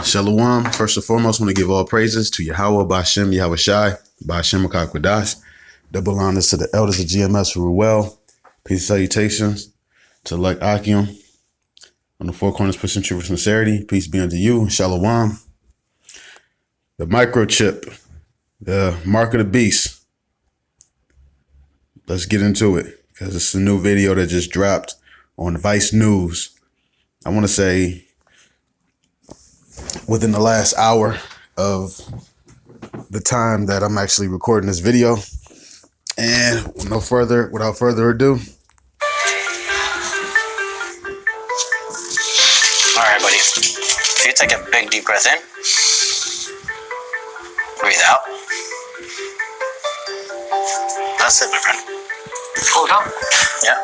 Shalom. First and foremost, I want to give all praises to Yahweh, Bashem, Yahweh Shai, Bashem Akakwadash. Double honors to the elders of GMS who were well. Peace and salutations to Lek Akim on the four corners pushing truth with sincerity. Peace be unto you. Shalom. The microchip, the mark of the beast. Let's get into it because it's a new video that just dropped on Vice News. I want to say within the last hour of the time that I'm actually recording this video. And without further ado. All right, buddy. If you take a big deep breath in, breathe out. That's it, my friend. Hold on. Yeah.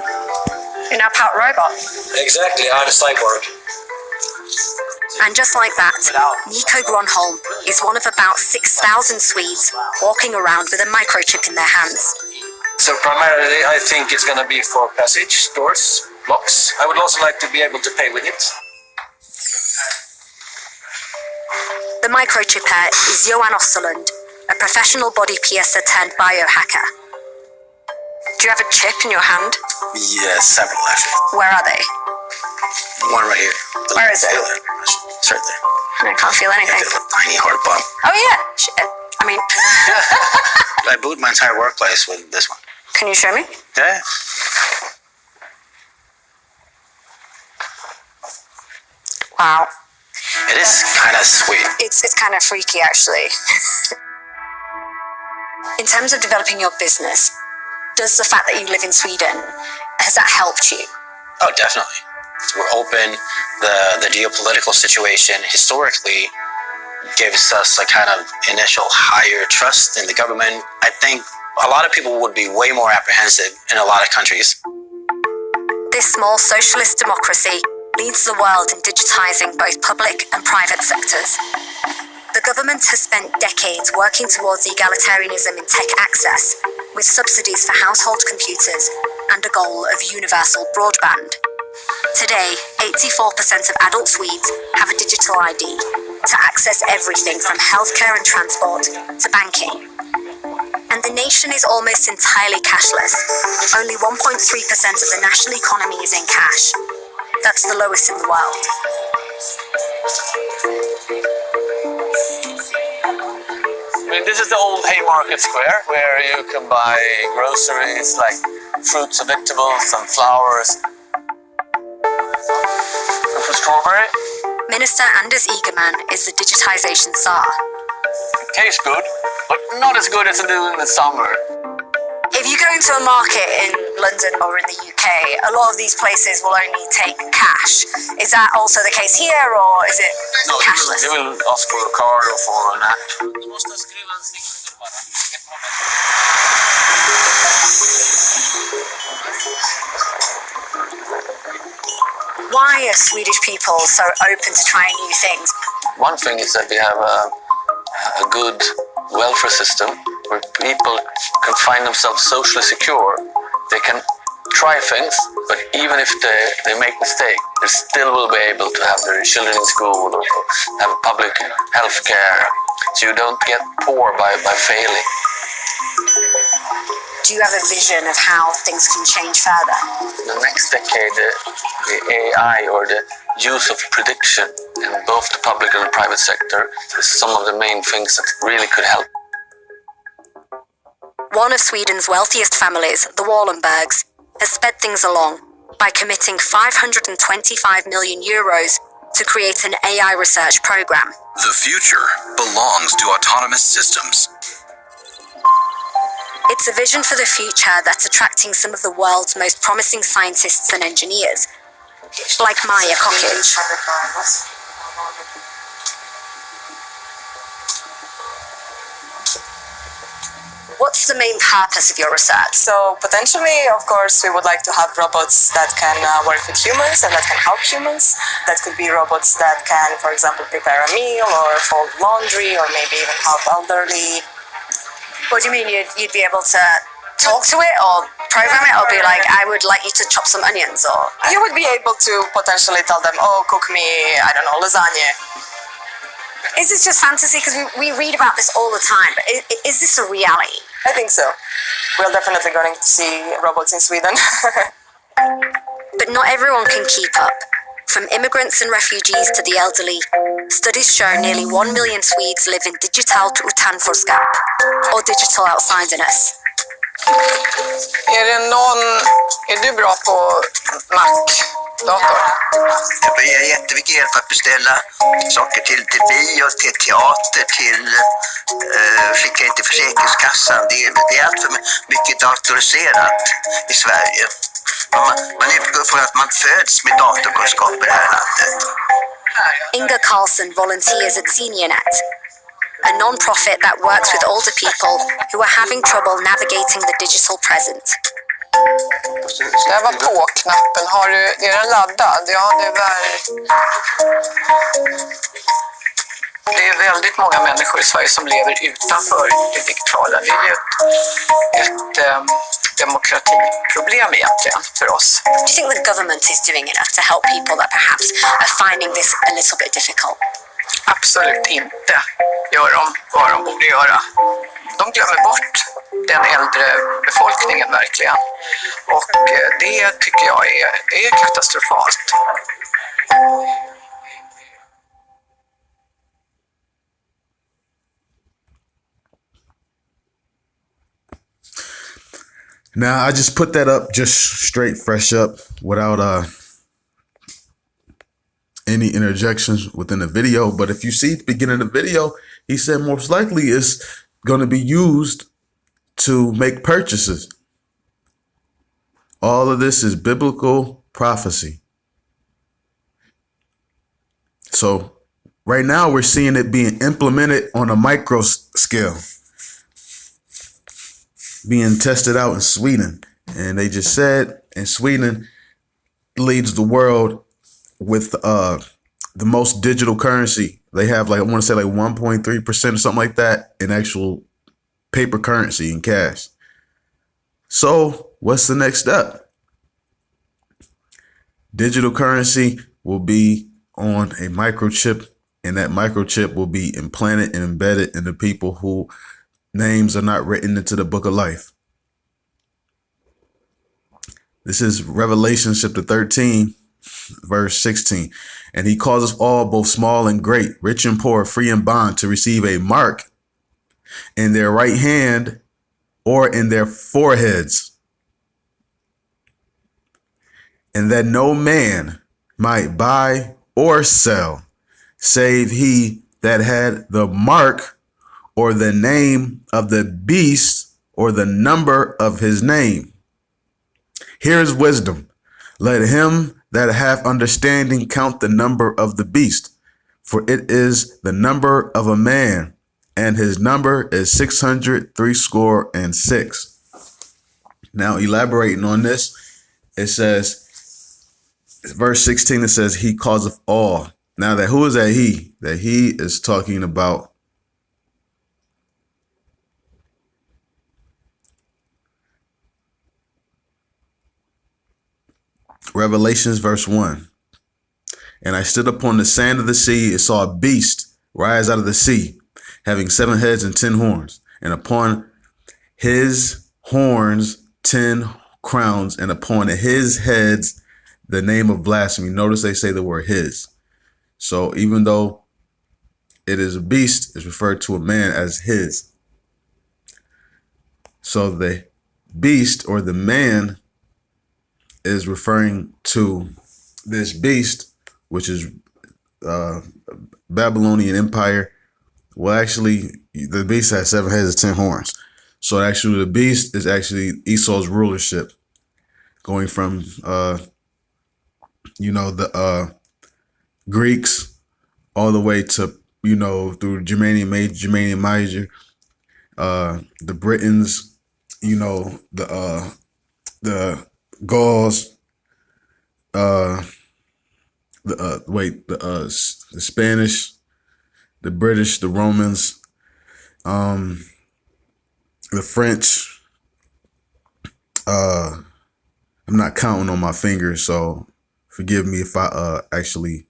You're now part robot. Exactly, I'm a cyborg. And just like that, Nico Gronholm is one of about 6,000 Swedes walking around with a microchip in their hands. So primarily, I think it's going to be for passage, doors, locks. I would also like to be able to pay with it. The microchipper is Johan Osselund, a professional body piercer turned biohacker. Do you have a chip in your hand? Yeah, several actually. Where are they? One right here. Where is it? It's right there. I can't feel anything. It's a tiny hard bump. Oh yeah, shit. I mean... I booed my entire workplace with this one. Can you show me? Yeah. Wow. It is kind of sweet. It's kind of freaky, actually. In terms of developing your business, does the fact that you live in Sweden, has that helped you? Oh, definitely. We're open. The geopolitical situation historically gives us a kind of initial higher trust in the government. I think a lot of people would be way more apprehensive in a lot of countries. This small socialist democracy leads the world in digitizing both public and private sectors. The government has spent decades working towards egalitarianism in tech access, with subsidies for household computers and a goal of universal broadband. Today, 84% of adult Swedes have a digital ID to access everything from healthcare and transport to banking. And the nation is almost entirely cashless. Only 1.3% of the national economy is in cash. That's the lowest in the world. I mean, this is the old Haymarket Square where you can buy groceries like fruits and vegetables and flowers. For strawberry? Minister Anders Ygeman is the digitization czar. It tastes good, but not as good as it do in the summer. If you go into a market in London or in the UK, a lot of these places will only take cash. Is that also the case here, or is it cashless? They will ask for a card or for an app. Why are Swedish people so open to trying new things? One thing is that we have a good welfare system where people can find themselves socially secure. They can try things, but even if they make mistakes, they still will be able to have their children in school or have public health care. So you don't get poor by failing. Do you have a vision of how things can change further? In the next decade, the AI or the use of prediction in both the public and the private sector is some of the main things that really could help. One of Sweden's wealthiest families, the Wallenbergs, has sped things along by committing 525 million euros to create an AI research program. The future belongs to autonomous systems. It's a vision for the future that's attracting some of the world's most promising scientists and engineers, like Maya Kokic. What's the main purpose of your research? So potentially, of course, we would like to have robots that can work with humans and that can help humans. That could be robots that can, for example, prepare a meal or fold laundry or maybe even help elderly. What do you mean? You'd be able to talk to it or program it, or be like, I would like you to chop some onions, or... You would be able to potentially tell them, oh, cook me, I don't know, lasagna. Is this just fantasy? Because we read about this all the time, but is this a reality? I think so. We're definitely going to see robots in Sweden. But not everyone can keep up. From immigrants and refugees to the elderly, studies show nearly 1 million Swedes live in digitalt utanförskap, or digital outsiderness. Är du bra på Mac-dator? Det ger jättemycket hjälp att beställa saker till bio, till teater, till skicka in till Försäkringskassan. Det är allt för mycket datoriserat i Sverige. Man utgår från att man föds med datorkunskap i det här landet. Inga Carlson volunteers at SeniorNet, a non-profit that works with older people who are having trouble navigating the digital present. Det var på-knappen. Är den laddad? Ja, det är väldigt många människor i Sverige som lever utanför det digitala. Det är ju ett demokratiproblem egentligen för oss. Do you think the government is doing enough to help people that perhaps are finding this a little bit difficult? Absolut inte gör de vad de borde göra. De glömmer bort den äldre befolkningen verkligen. Och det tycker jag är katastrofalt. Now, I just put that up just straight, fresh up, without any interjections within the video. But if you see at the beginning of the video, he said most likely it's going to be used to make purchases. All of this is biblical prophecy. So right now we're seeing it being implemented on a micro scale, being tested out in Sweden. And they just said in Sweden leads the world with the most digital currency. They have like, I want to say like 1.3% or something like that in actual paper currency and cash. So what's the next step? Digital currency will be on a microchip, and that microchip will be implanted and embedded in the people who names are not written into the book of life. This is Revelation chapter 13, verse 16. And he calls us all, both small and great, rich and poor, free and bond, to receive a mark in their right hand or in their foreheads, and that no man might buy or sell, save he that had the mark or the name of the beast or the number of his name. Here is wisdom. Let him that hath understanding count the number of the beast, for it is the number of a man, and his number is 666. Now, elaborating on this, it says, verse 16, it says, he causeth all. Now, that who is that he? That he is talking about Revelations verse 1. And I stood upon the sand of the sea and saw a beast rise out of the sea, having 7 heads and 10 horns, and upon his horns 10 crowns, and upon his heads the name of blasphemy. Notice they say the word his. So even though it is a beast, it's referred to a man as his. So the beast or the man is referring to this beast, which is Babylonian Empire. Well, actually, the beast has 7 heads and 10 horns. So actually, the beast is actually Esau's rulership, going from the Greeks all the way to through Germanian Major, the Britons, the Gauls, the Spanish, the British, the Romans, the French. I'm not counting on my fingers, so forgive me if I actually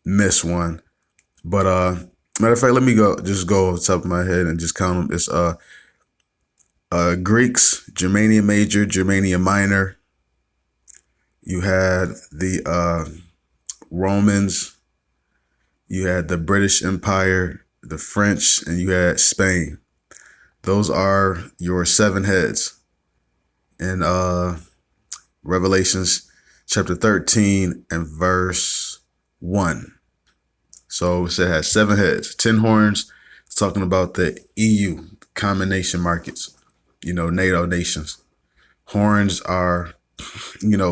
miss one. But Matter of fact, let me just go off the top of my head and just count them. It's Greeks, Germanium Major, Germanium Minor. You had the Romans, you had the British Empire, the French, and you had Spain. Those are your 7 heads in Revelations chapter 13 and verse 1. So it has 7 heads, 10 horns. It's talking about the EU, common nation markets, NATO nations. Horns are,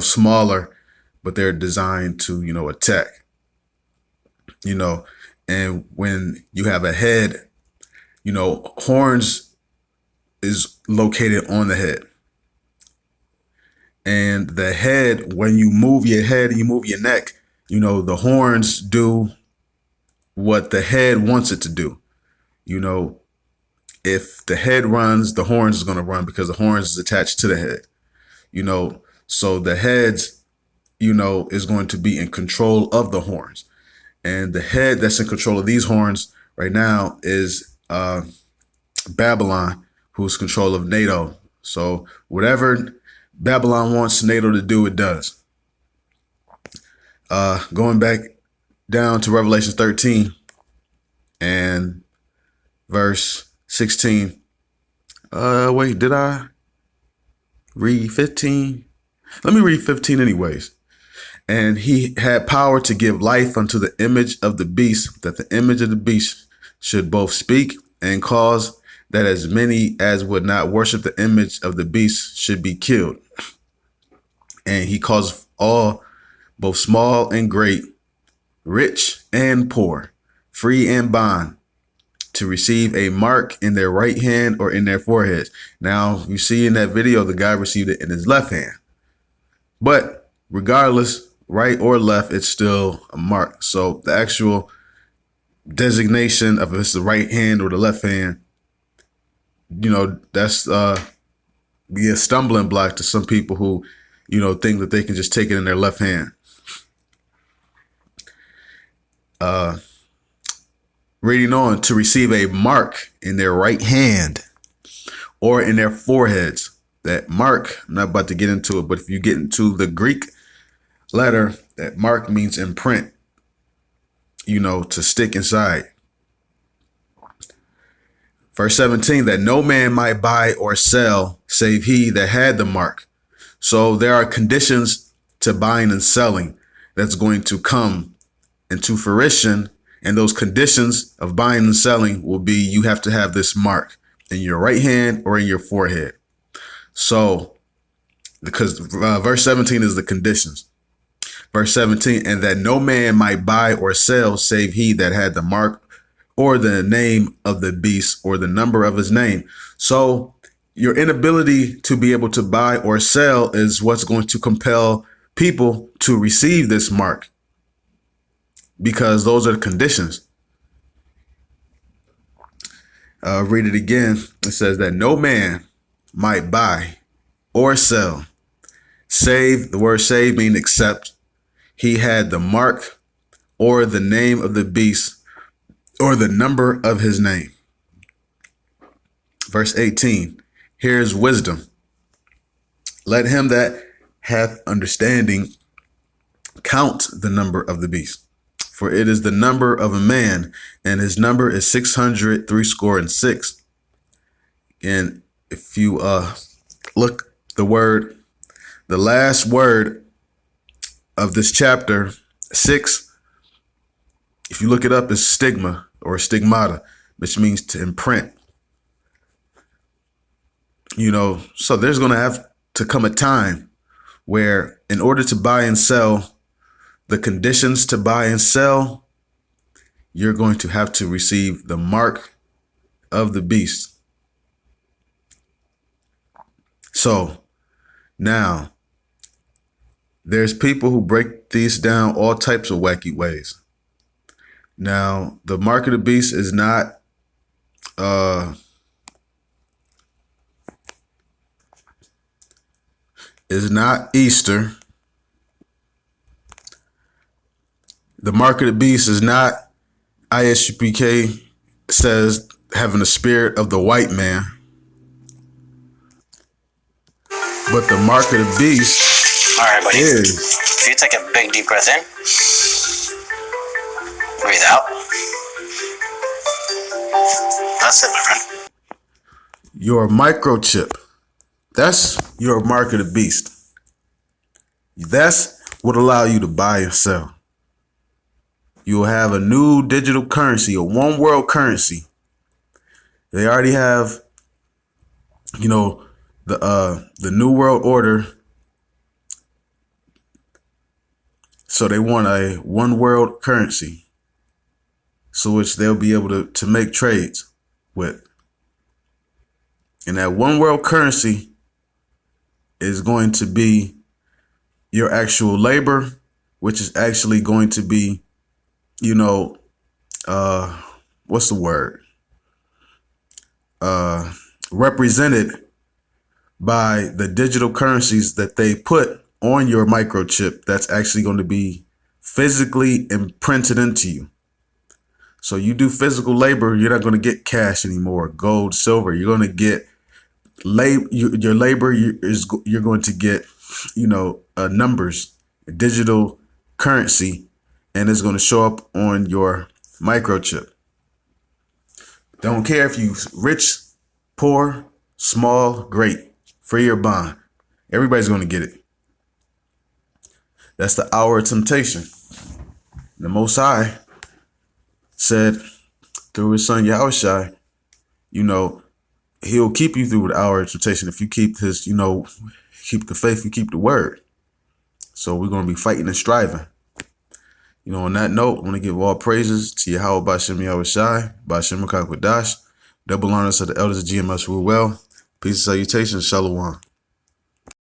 smaller, but they're designed to, attack, and when you have a head, horns is located on the head. And the head, when you move your head and you move your neck, the horns do what the head wants it to do. If the head runs, the horns is going to run because the horns is attached to the head. So the heads, is going to be in control of the horns. And the head that's in control of these horns right now is Babylon, who's control of NATO. So whatever Babylon wants NATO to do, it does. Going back down to Revelation 13 and verse 16. Wait, did I read 15? Let me read 15 anyways. And he had power to give life unto the image of the beast, that the image of the beast should both speak and cause that as many as would not worship the image of the beast should be killed. And he caused all, both small and great, rich and poor, free and bond, to receive a mark in their right hand or in their foreheads. Now, you see in that video, the guy received it in his left hand. But regardless, right or left, it's still a mark. So the actual designation of if it's the right hand or the left hand, that's be a stumbling block to some people who, think that they can just take it in their left hand. Reading on, to receive a mark in their right hand or in their foreheads. That mark, I'm not about to get into it, but if you get into the Greek letter, that mark means imprint, to stick inside. Verse 17, that no man might buy or sell save he that had the mark. So there are conditions to buying and selling that's going to come into fruition. And those conditions of buying and selling will be, you have to have this mark in your right hand or in your forehead. So, because verse 17 is the conditions. Verse 17, and that no man might buy or sell save he that had the mark or the name of the beast or the number of his name. So your inability to be able to buy or sell is what's going to compel people to receive this mark, because those are the conditions. Read it again. It says that no man might buy or sell, save, the word save means except, he had the mark or the name of the beast or the number of his name. Verse 18, here's wisdom. Let him that hath understanding count the number of the beast, for it is the number of a man, and his number is 666. And if you look the last word of this chapter 6, if you look it up, is stigma or stigmata, which means to imprint. So there's going to have to come a time where, in order to buy and sell, the conditions to buy and sell, you're going to have to receive the mark of the beast. So now there's people who break these down all types of wacky ways. Now, the mark of the beast is not Easter. The mark of the beast is not ISUPK says having the spirit of the white man. But the mark of the beast All right, buddy. is If you take a big deep breath in, breathe out. That's it, my friend. your microchip. That's your mark of the beast. That's what allow you to buy and sell. You'll have a new digital currency, a one world currency. They already have, the new world order. So they want a one world currency, so which they'll be able to make trades with. And that one world currency is going to be your actual labor, which is actually going to be, what's the word? Represented by the digital currencies that they put on your microchip that's actually going to be physically imprinted into you. So you do physical labor, you're not going to get cash anymore, gold, silver. You're going to get your labor. You're going to get, numbers, digital currency, and it's going to show up on your microchip. Don't care if you rich, poor, small, great, free or bond. Everybody's going to get it. That's the hour of temptation. The Most High said through his son Yahushua, he'll keep you through the hour of temptation if you keep his, keep the faith, you keep the word. So we're going to be fighting and striving. On that note, I want to give all praises to Yahweh Bashem Yahushua, Bashem Makakwadash, double honors to the elders of GMS rule well. Peace and salutations, Shalom.